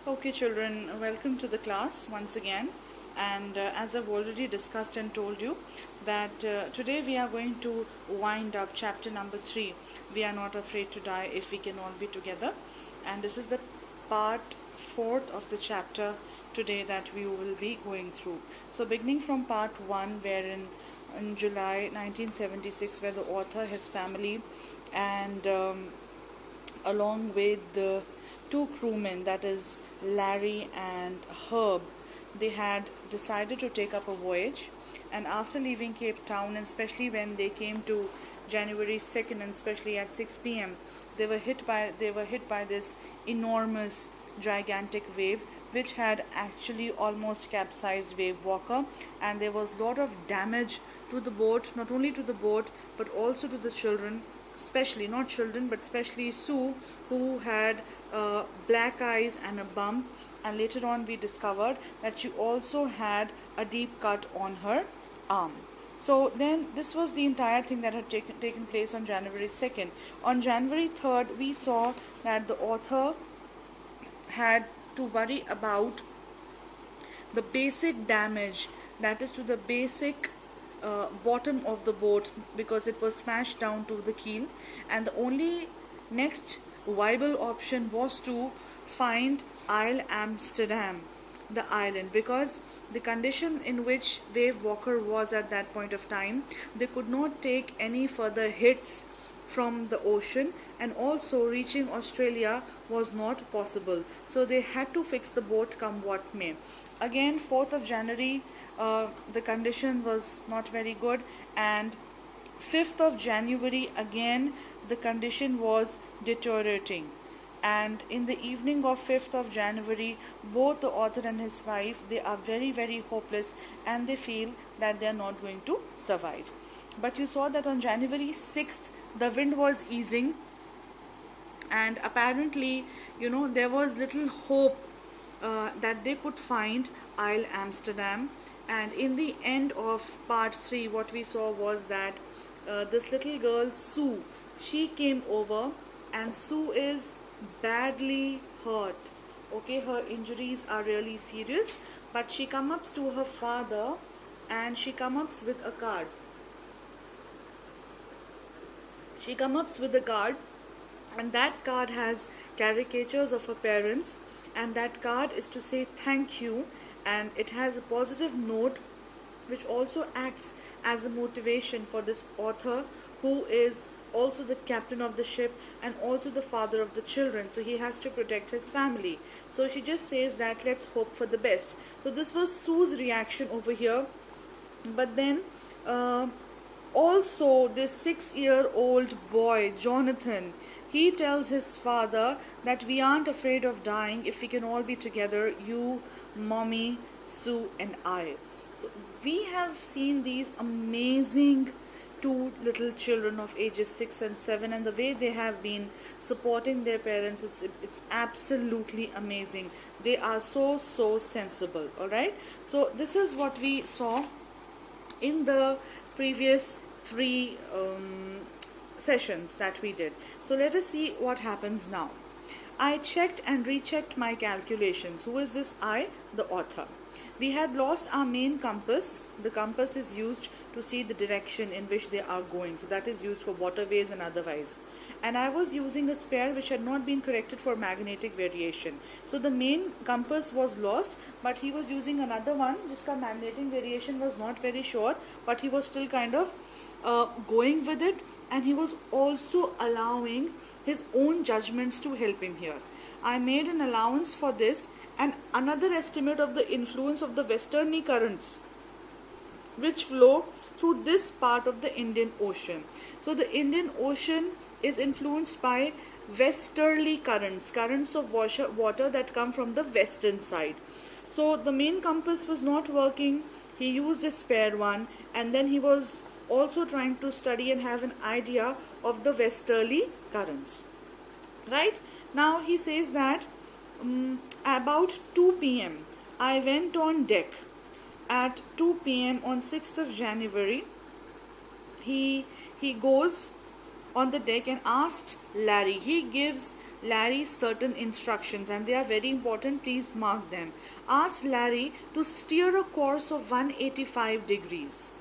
Okay, children, welcome to the class once again. And as I've already discussed and told you, that today we are going to wind up chapter number 3. We are not afraid to die if we can all be together. And this is the part 4th of the chapter today that we will be going through. So, beginning from part 1, wherein in July 1976, where the author, his family, and along with the two crewmen, that is Larry and Herb, they had decided to take up a voyage. And after leaving Cape Town, and especially when they came to January 2nd, and especially at 6 p.m., they were hit by this enormous gigantic wave, which had actually almost capsized Wave Walker, and there was a lot of damage to the boat, not only to the boat but also to the children, especially not children but especially Sue, who had black eyes and a bump, and later on we discovered that she also had a deep cut on her arm. So then this was the entire thing that had taken place on January 2nd. On January 3rd, we saw that the author had to worry about the basic damage, that is to the basic bottom of the boat, because it was smashed down to the keel, and the only next viable option was to find Isle Amsterdam, the island, because the condition in which Wave Walker was at that point of time, they could not take any further hits from the ocean, and also reaching Australia was not possible. So they had to fix the boat come what may. Again, 4th of January, the condition was not very good, and 5th of January again the condition was deteriorating. And in the evening of 5th of January, both the author and his wife, they are very, very hopeless, and they feel that they are not going to survive. But you saw that on January 6th, the wind was easing, and apparently, there was little hope that they could find Isle Amsterdam. And in the end of part 3, what we saw was that this little girl, Sue, she came over, and Sue is badly hurt. Okay, her injuries are really serious, but she comes up to her father, and she comes up with a card. She comes up with a card, and that card has caricatures of her parents, and that card is to say thank you, and it has a positive note which also acts as a motivation for this author, who is also the captain of the ship and also the father of the children, so he has to protect his family. So she just says that let's hope for the best. So this was Sue's reaction over here. But then also this 6-year-old boy, Jonathan, he tells his father that we aren't afraid of dying if we can all be together, you, mommy, Sue and I. So we have seen these amazing two little children of ages 6 and 7, and the way they have been supporting their parents, it's absolutely amazing. They are so sensible. All right, so this is what we saw in the previous 3 sessions that we did. So let us see what happens now. I checked and rechecked my calculations. Who is this I? The author. We had lost our main compass. The compass is used to see the direction in which they are going. So that is used for waterways and otherwise. And I was using a spare which had not been corrected for magnetic variation. So the main compass was lost, but he was using another one. Jiska magnetic variation was not very sure, but he was still kind of going with it, and he was also allowing his own judgments to help him here. I made an allowance for this, and another estimate of the influence of the westerly currents which flow through this part of the Indian Ocean. So the Indian Ocean is influenced by westerly currents of water that come from the western side. So the main compass was not working. He used a spare one, and then he was also trying to study and have an idea of the westerly currents. Right? Now he says that about 2 p.m. I went on deck. At 2 p.m. on 6th of January, he goes on the deck and asked Larry. He gives Larry certain instructions, and they are very important. Please mark them. Asked Larry to steer a course of 185 degrees,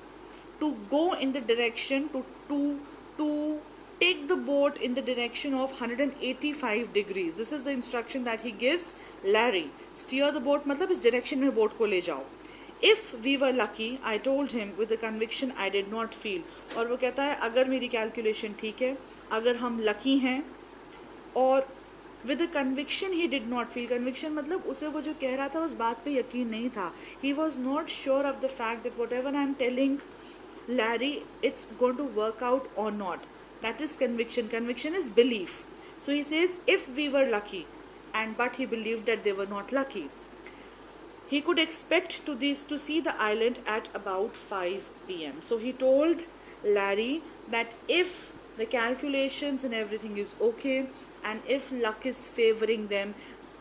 to go in the direction to take the boat in the direction of 185 degrees. This is the instruction that he gives Larry. Steer the boat मतलब इस direction में boat को ले जाओ. If we were lucky, I told him with the conviction I did not feel. और वो कहता है अगर मेरी calculation ठीक है, अगर हम lucky हैं, और with the conviction he did not feel. Conviction मतलब उसे वो जो कह रहा था उस बात पे यकीन नहीं था. He was not sure of the fact that whatever I am telling Larry, it's going to work out or not. That is conviction. Conviction is belief. So he says if we were lucky, but he believed that they were not lucky. He could expect to see the island at about 5 p.m. So he told Larry that if the calculations and everything is okay, and if luck is favoring them,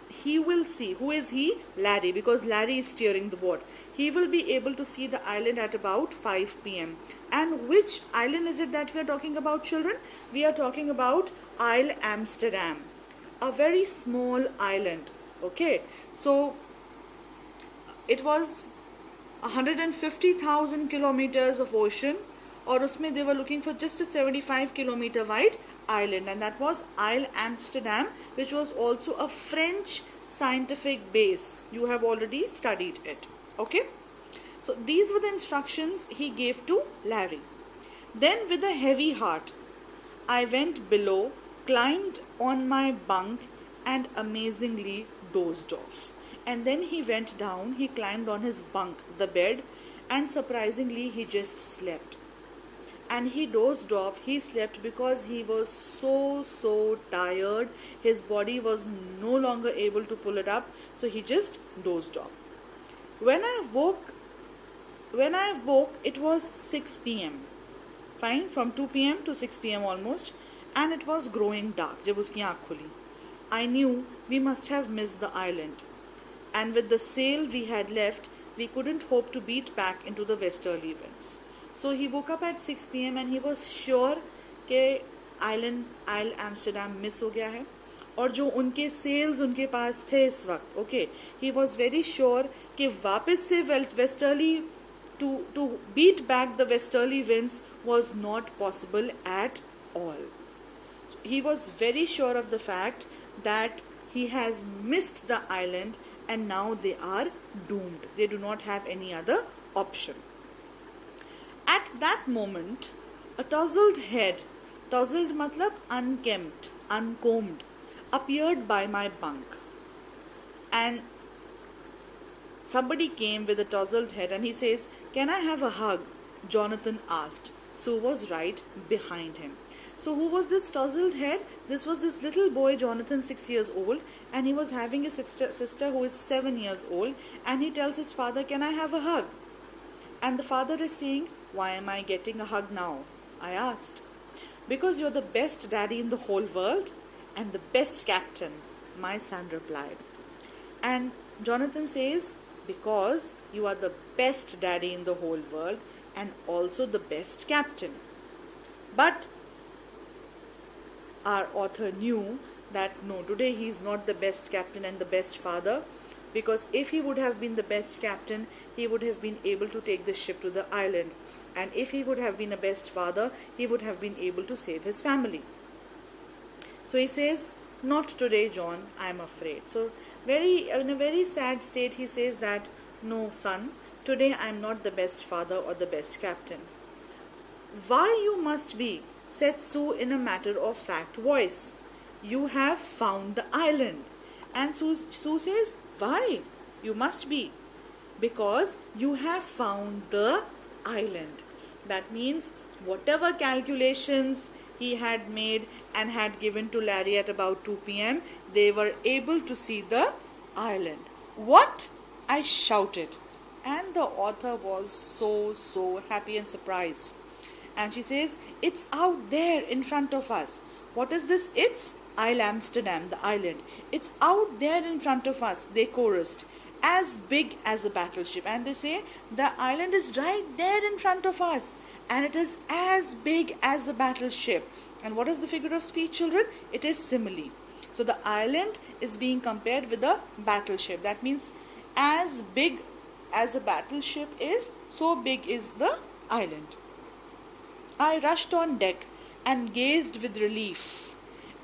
he will see. Who is he? Larry, because Larry is steering the boat. He will be able to see the island at about 5 p.m. And which island is it that we are talking about, children? We are talking about Isle Amsterdam, a very small island. Okay, so it was 150,000 kilometers of ocean, और उसमें they were looking for just a 75 kilometer wide island, and that was Isle Amsterdam, which was also a French scientific base. You have already studied it. Okay, so these were the instructions he gave to Larry. Then with a heavy heart, I went below, climbed on my bunk, and amazingly dozed off. And then he went down, he climbed on his bunk, the bed, and surprisingly he just slept. And he dozed off, he slept because he was so tired. His body was no longer able to pull it up, so he just dozed off. When I woke, it was 6 p.m. Fine, from 2 p.m. to 6 p.m. almost, and it was growing dark. जब उसकी आँख खुली, I knew we must have missed the island. And with the sail we had left, we couldn't hope to beat back into the westerly winds. So he woke up at 6 p.m. and he was sure कि Isle Amsterdam miss हो गया है, और जो उनके sails उनके पास थे इस वक्त, okay, he was very sure कि वापस से westerly to beat back the westerly winds was not possible at all. So he was very sure of the fact that he has missed the island, and now they are doomed. They do not have any other option. At that moment, a tousled head, tousled matlab unkempt, uncombed, appeared by my bunk. And somebody came with a tousled head and he says, "Can I have a hug?" Jonathan asked. Sue was right behind him. So who was this tousled head? This was this little boy, Jonathan, 6 years old, and he was having a sister who is 7 years old, and he tells his father, "Can I have a hug?" And the father is saying, "Why am I getting a hug now?" I asked. "Because you're the best daddy in the whole world and the best captain," my son replied. And Jonathan says, "Because you are the best daddy in the whole world and also the best captain." But our author knew that no, today he is not the best captain and the best father, because if he would have been the best captain, he would have been able to take the ship to the island, and if he would have been a best father, he would have been able to save his family. So he says, "Not today, John, I am afraid." So in a very sad state, he says that, "No, son, today I am not the best father or the best captain." "Why you must be," said Sue in a matter-of-fact voice. "You have found the island." And Sue says, "Why? You must be." "Because you have found the island." That means whatever calculations he had made and had given to Larry at about 2 p.m., they were able to see the island. "What?" I shouted. And the author was so happy and surprised. And she says, "It's out there in front of us." What is this? It's Isle Amsterdam, the island. "It's out there in front of us," they chorused, "as big as a battleship." And they say, the island is right there in front of us, and it is as big as a battleship. And what is the figure of speech, children? It is simile. So the island is being compared with a battleship. That means as big as a battleship is, so big is the island. I rushed on deck and gazed with relief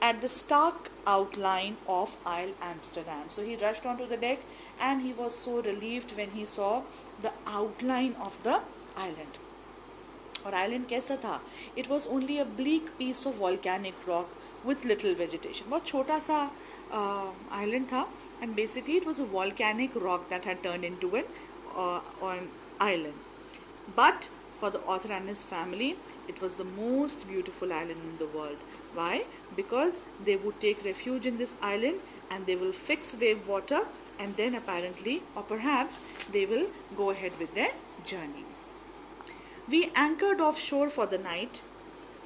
at the stark outline of Isle Amsterdam. So he rushed onto the deck and he was so relieved when he saw the outline of the island. और island कैसा था? It was only a bleak piece of volcanic rock with little vegetation. बहुत छोटा सा island था, and basically it was a volcanic rock that had turned into an island. But for the author and his family, it was the most beautiful island in the world. Why? Because they would take refuge in this island and they will fix wave water, and then apparently, or perhaps, they will go ahead with their journey. We anchored offshore for the night,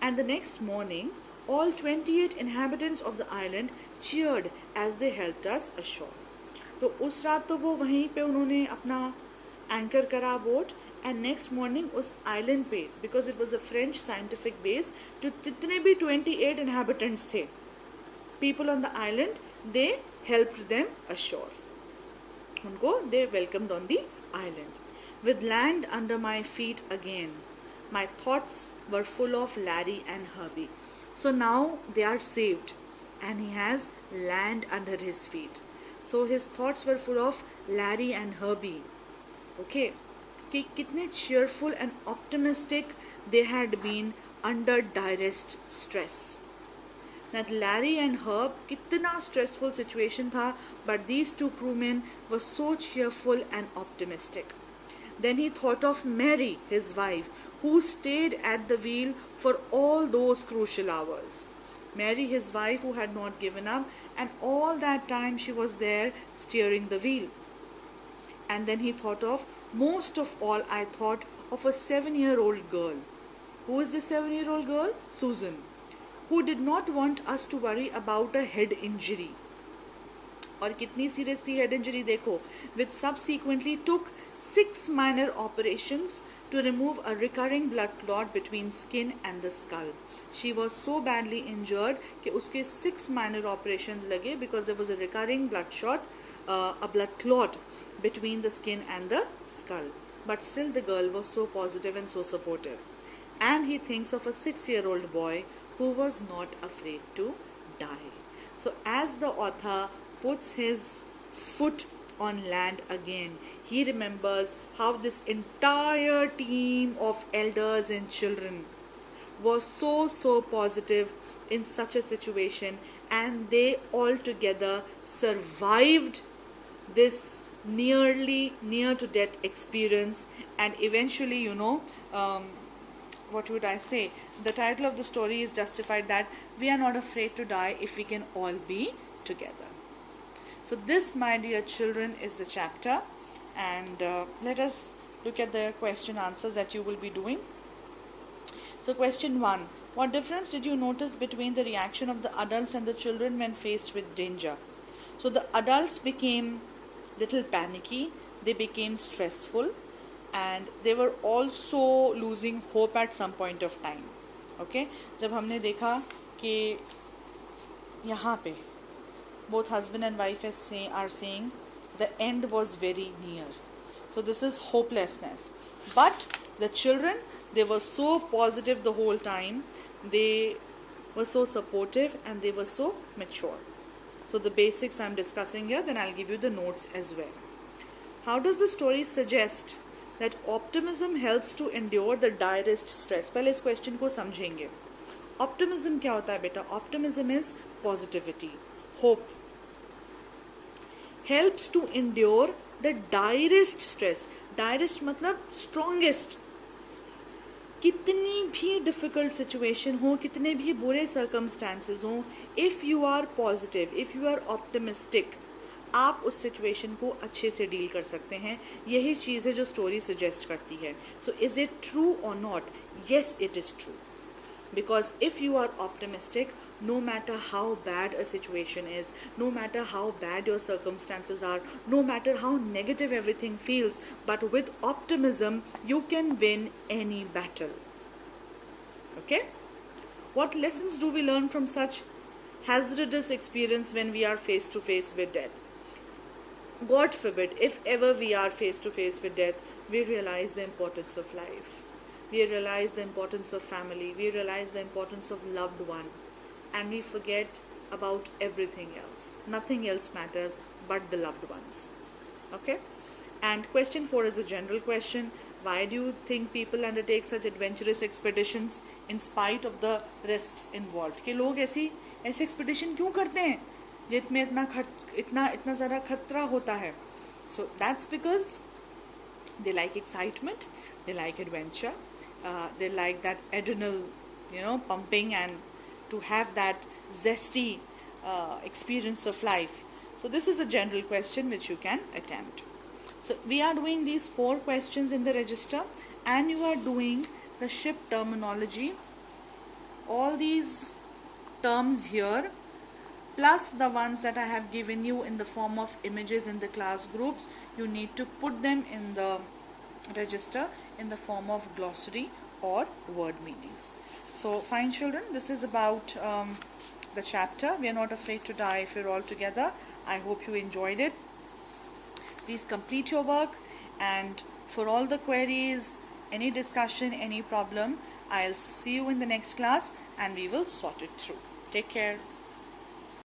and the next morning, all 28 inhabitants of the island cheered as they helped us ashore. तो उस रात तो वो वहीं पे उन्होंने अपना anchor करा बोट, एंड नेक्स्ट मॉर्निंग उस आइलैंड पे, because it was a French scientific base, जो जितने भी 28 inhabitants थे, people on the island, they helped them ashore. उनको they welcomed on the island. With land under my feet again, my thoughts were full of Larry and Herbie. So now they are saved and he has land under his feet. So his thoughts were full of Larry and Herbie. Okay, कि कितने cheerful and optimistic they had been under direst stress. That Larry and Herb, कितना stressful situation था, but these two crewmen were so cheerful and optimistic. Then he thought of Mary, his wife, who stayed at the wheel for all those crucial hours. Mary, his wife, who had not given up, and all that time she was there steering the wheel. And then he thought of, most of all, I thought of a 7-year-old girl. Who is the 7-year-old girl? Susan, who did not want us to worry about a head injury. और कितनी serious थी head injury देखो, which subsequently took 6 minor operations to remove a recurring blood clot between skin and the skull. She was so badly injured कि उसके 6 minor operations लगे because there was a recurring a blood clot between the skin and the skull. But still the girl was so positive and so supportive. And he thinks of a 6-year-old boy who was not afraid to die. So as the author puts his foot on land again, he remembers how this entire team of elders and children was so positive in such a situation, and they all together survived this near to death experience. And eventually, what would I say, the title of the story is justified, that we are not afraid to die if we can all be together. So this, my dear children, is the chapter, and let us look at the question answers that you will be doing. So question 1, what difference did you notice between the reaction of the adults and the children when faced with danger? So the adults became little panicky, they became stressful, and they were also losing hope at some point of time. Okay, जब हमने देखा कि यहाँ पे both husband and wife are saying the end was very near. So this is hopelessness. But the children, they were so positive the whole time. They were so supportive and they were so mature. So the basics I'm discussing here, then I'll give you the notes as well. How does the story suggest that optimism helps to endure the direst stress? पहले इस question को समझेंगे. Optimism क्या होता है बेटा? Optimism is positivity, hope. Helps to endure the direst stress. Direst मतलब strongest. कितनी भी difficult situation हो, कितने भी बुरे circumstances हो, if you are positive, if you are optimistic, आप उस situation को अच्छे से deal कर सकते हैं. यही चीज़ है जो story suggest करती है. So is it true or not? Yes, it is true. Because if you are optimistic, no matter how bad a situation is, no matter how bad your circumstances are, no matter how negative everything feels, but with optimism, you can win any battle. Okay? What lessons do we learn from such hazardous experience when we are face to face with death. God forbid, if ever we are face to face with death, we realize the importance of life. We realize the importance of family. We realize the importance of loved one. And we forget about everything else. Nothing else matters but the loved ones. Okay? And question 4 is a general question. Why do you think people undertake such adventurous expeditions in spite of the risks involved? कि लोग ऐसे expedition क्यों करते हैं जिसमें इतना ज़्यादा खतरा होता है? So that's because they like excitement, they like adventure, they like that adrenal, pumping, and to have that zesty experience of life. So this is a general question which you can attempt. So we are doing these 4 questions in the register, and you are doing the ship terminology, all these terms here, plus the ones that I have given you in the form of images in the class groups. You need to put them in the register in the form of glossary or word meanings. So fine children, this is about the chapter We Are Not Afraid to Die if We're All Together. I hope you enjoyed it. Please complete your work, and for all the queries, any discussion, any problem, I'll see you in the next class and we will sort it through. Take care.